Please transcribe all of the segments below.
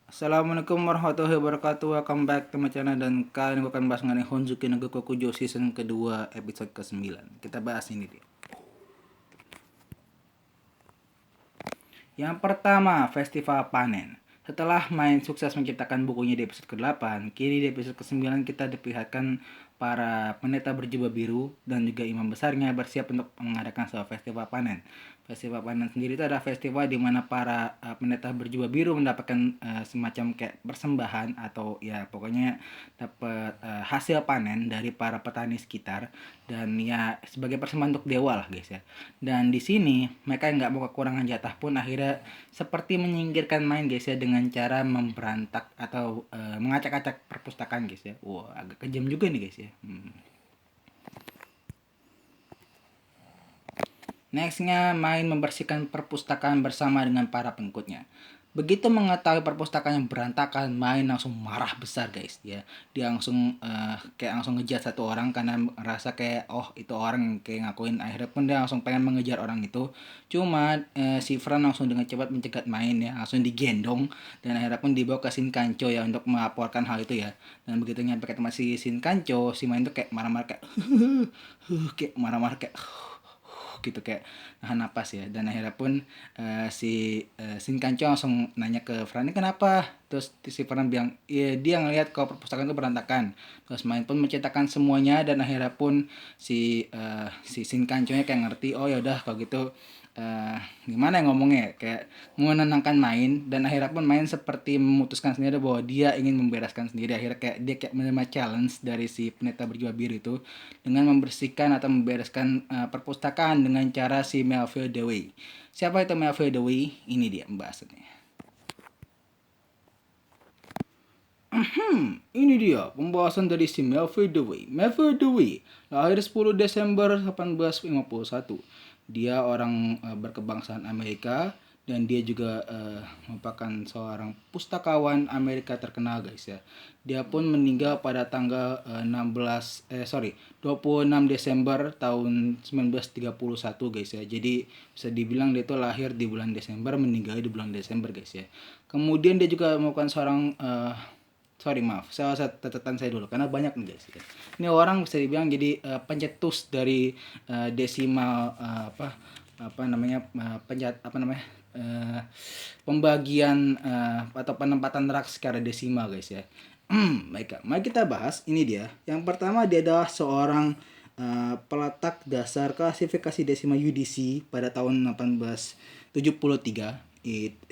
Assalamualaikum warahmatullahi wabarakatuh. Welcome back to my channel. Dan kali ini gue akan bahas mengenai Honzuki no Gokujo season kedua episode ke-9. Kita bahas ini dia. Yang pertama, Festival Panen. Setelah main sukses menciptakan bukunya di episode ke-8, kini di episode ke-9 kita diperlihatkan para pendeta berjubah biru dan juga imam besarnya bersiap untuk mengadakan sebuah festival panen. Festival panen sendiri itu adalah festival di mana para pendeta berjubah biru mendapatkan semacam kayak persembahan atau ya pokoknya dapat hasil panen dari para petani sekitar, dan ya sebagai persembahan untuk dewa lah guys ya. Dan di sini mereka nggak mau kekurangan jatah pun akhirnya seperti menyingkirkan main guys ya dengan cara memberantak atau mengacak-acak perpustakaan guys ya. Wah, agak kejam juga nih guys ya. Nextnya main membersihkan perpustakaan bersama dengan para pengikutnya. Begitu mengetahui perpustakaan yang berantakan, main langsung marah besar guys ya. Dia langsung kayak langsung ngejar satu orang karena merasa kayak oh itu orang kayak ngakuin. Akhirnya pun dia langsung pengen mengejar orang itu. Cuma si Fran langsung dengan cepat mencegat main ya, langsung digendong dan akhirnya pun dibawa ke Shinkancho ya untuk melaporkan hal itu ya. Dan begitu nyampe ke tempat si Shinkancho, si main tuh kayak marah-marah kayak kayak marah-marah kayak gitu kayak nahan napas ya. Dan akhirnya pun si Shinkancho langsung nanya ke Fran, ini kenapa? Terus si Fran bilang iya dia ngelihat kalau perpustakaan itu berantakan. Terus main pun menceritakan semuanya dan akhirnya pun si Shinkancho nya kayak ngerti, oh ya udah kalau gitu eh gimana ya ngomongnya kayak menenangkan main. Dan akhirnya pun main seperti memutuskan sendiri bahwa dia ingin membereskan sendiri. Akhirnya kayak dia kayak menerima challenge dari si pendeta berjiwa biru itu dengan membersihkan atau membereskan perpustakaan dengan cara si Melville Dewey. Siapa itu Melville Dewey? Ini dia pembahasannya. Ini dia pembahasan dari si Melville Dewey. Melville Dewey lahir 10 Desember 1851. Dia orang berkebangsaan Amerika dan dia juga merupakan seorang pustakawan Amerika terkenal guys ya. Dia pun meninggal pada tanggal 26 Desember tahun 1931 guys ya. Jadi bisa dibilang dia itu lahir di bulan Desember, meninggal di bulan Desember guys ya. Kemudian dia juga merupakan seorang sorry maaf, saya catatan saya dulu karena banyak nih guys. Ini orang bisa dibilang jadi pencetus dari desimal apa namanya pembagian atau penempatan rak secara desimal guys ya. Baik, mari kita bahas ini dia. Yang pertama dia adalah seorang peletak dasar klasifikasi desimal UDC pada tahun 1873.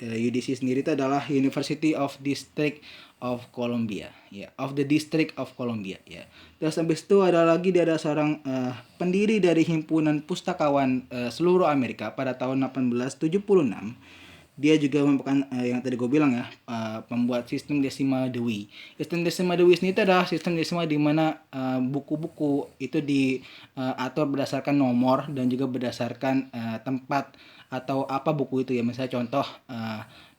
UDC sendiri itu adalah University of District of Columbia ya, of the District of Columbia ya. Terus habis itu ada lagi dia ada seorang pendiri dari himpunan pustakawan seluruh Amerika pada tahun 1876. Dia juga merupakan yang tadi gue bilang ya, pembuat sistem desimal Dewey. Sistem desimal Dewey ini adalah sistem desimal di mana buku-buku itu diatur berdasarkan nomor dan juga berdasarkan tempat atau apa buku itu ya. Misalnya contoh 001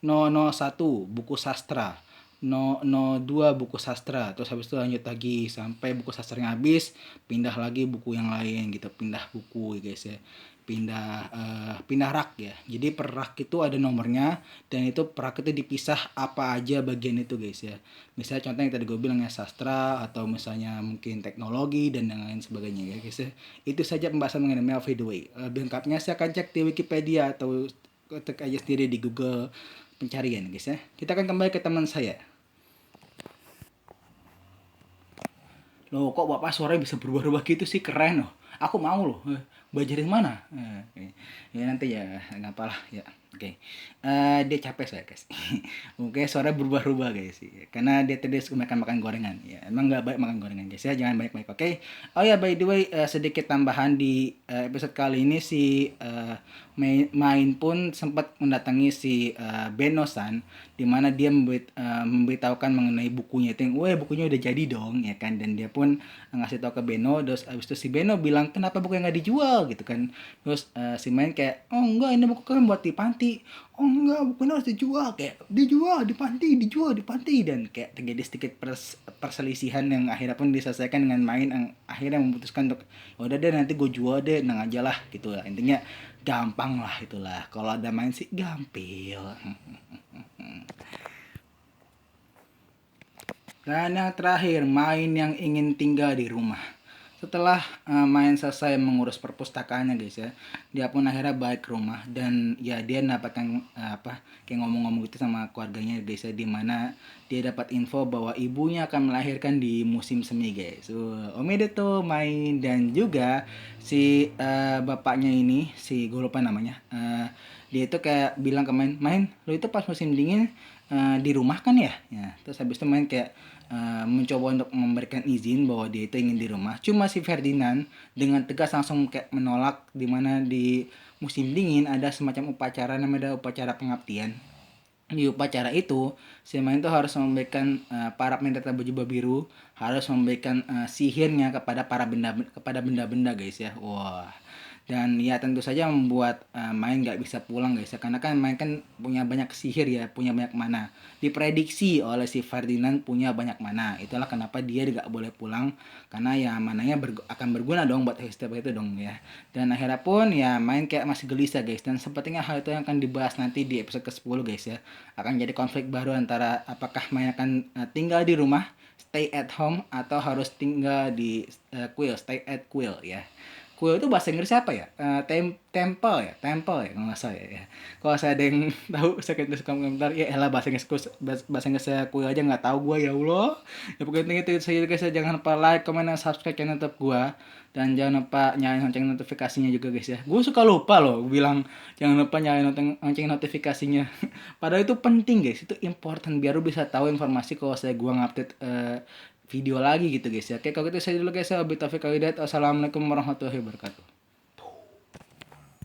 buku sastra, 002 buku sastra, terus habis itu lanjut lagi sampai buku sastranya habis, pindah lagi buku yang lain gitu, pindah buku guys ya, pindah rak ya. Jadi per rak itu ada nomornya dan itu per rak itu dipisah apa aja bagian itu guys ya. Misalnya contoh yang tadi gue bilang ya, sastra atau misalnya mungkin teknologi dan yang lain sebagainya ya guys ya. Itu saja pembahasan mengenai Melville Dewey. Lebih lengkapnya saya akan cek di Wikipedia atau ketik aja sendiri di Google pencarian guys ya. Kita akan kembali ke teman saya. Loh kok bapak suaranya bisa berubah-ubah gitu sih, keren loh. Aku mau loh. Belajar dari mana? Ya nanti ya nggak apa lah ya. Oke. Dia capek saya guys. Oke, suara berubah-ubah guys. Karena dia tadi suka makan gorengan. Ya emang nggak baik makan gorengan guys ya. Jangan banyak-banyak. Oke. Oh ya by the way sedikit tambahan di episode kali ini si main pun sempat mendatangi si Beno-san, di mana dia memberitahukan mengenai bukunya itu, wah bukunya udah jadi dong ya kan. Dan dia pun ngasih tahu ke Beno. Terus abis itu si Beno bilang kenapa bukunya nggak dijual gitu kan. Terus si main kayak oh enggak ini buku kan buat di panti, oh enggak bukunya harus dijual, kayak dijual di panti, dijual di panti. Dan kayak terjadi sedikit perselisihan yang akhirnya pun diselesaikan dengan main yang akhirnya memutuskan untuk udah deh nanti gue jual deh, nang aja lah gitu lah. Intinya gampang lah itulah, kalau ada main sih gampil. Dan yang terakhir, main yang ingin tinggal di rumah. Setelah main selesai mengurus perpustakaannya guys ya, dia pun akhirnya balik ke rumah dan ya dia dapatkan kayak ngomong-ngomong gitu sama keluarganya guys ya, dimana dia dapat info bahwa ibunya akan melahirkan di musim semi guys. Om Ede tuh main dan juga si bapaknya ini, si gue lupa namanya, dia itu kayak bilang ke main lo itu pas musim dingin di rumah kan ya, terus habis itu main kayak mencoba untuk memberikan izin bahwa dia itu ingin di rumah. Cuma si Ferdinand dengan tegas langsung kayak menolak, dimana di musim dingin ada semacam upacara namanya upacara pengabdian. Di upacara itu si main tuh harus memberikan para pendeta baju biru harus memberikan sihirnya kepada benda-benda guys ya. Wah, dan ya tentu saja membuat main nggak bisa pulang guys ya, karena kan main kan punya banyak sihir ya, punya banyak mana, diprediksi oleh si Ferdinand punya banyak mana, itulah kenapa dia nggak boleh pulang, karena ya mananya akan berguna dong buat setiap itu dong ya. Dan akhirnya pun ya main kayak masih gelisah guys, dan sepertinya hal itu yang akan dibahas nanti di episode ke-10 guys ya, akan jadi konflik baru antara apakah main akan tinggal di rumah, stay at home, atau harus tinggal di stay at Quill ya. Quill itu bahasa Inggris apa ya? Temple ya, temple ya kalau nggak salah ya. Kalau saya ada yang tahu saya tulis komentar ya, elah bahasa Inggris bahasa Inggris saya Quill aja nggak tahu gue, ya Allah. Ya pokoknya itu saya guys, jangan lupa like, comment, dan subscribe channel YouTube gue, dan jangan lupa nyalain lonceng notifikasinya juga guys ya. Gue suka lupa loh bilang jangan lupa nyalain lonceng notifikasinya. Padahal itu penting guys, itu important biar lu bisa tahu informasi kalau saya gua ngupdate video lagi gitu guys ya. Oke, kalau gitu saya dulu guys ya. Wassalamualaikum warahmatullahi wabarakatuh.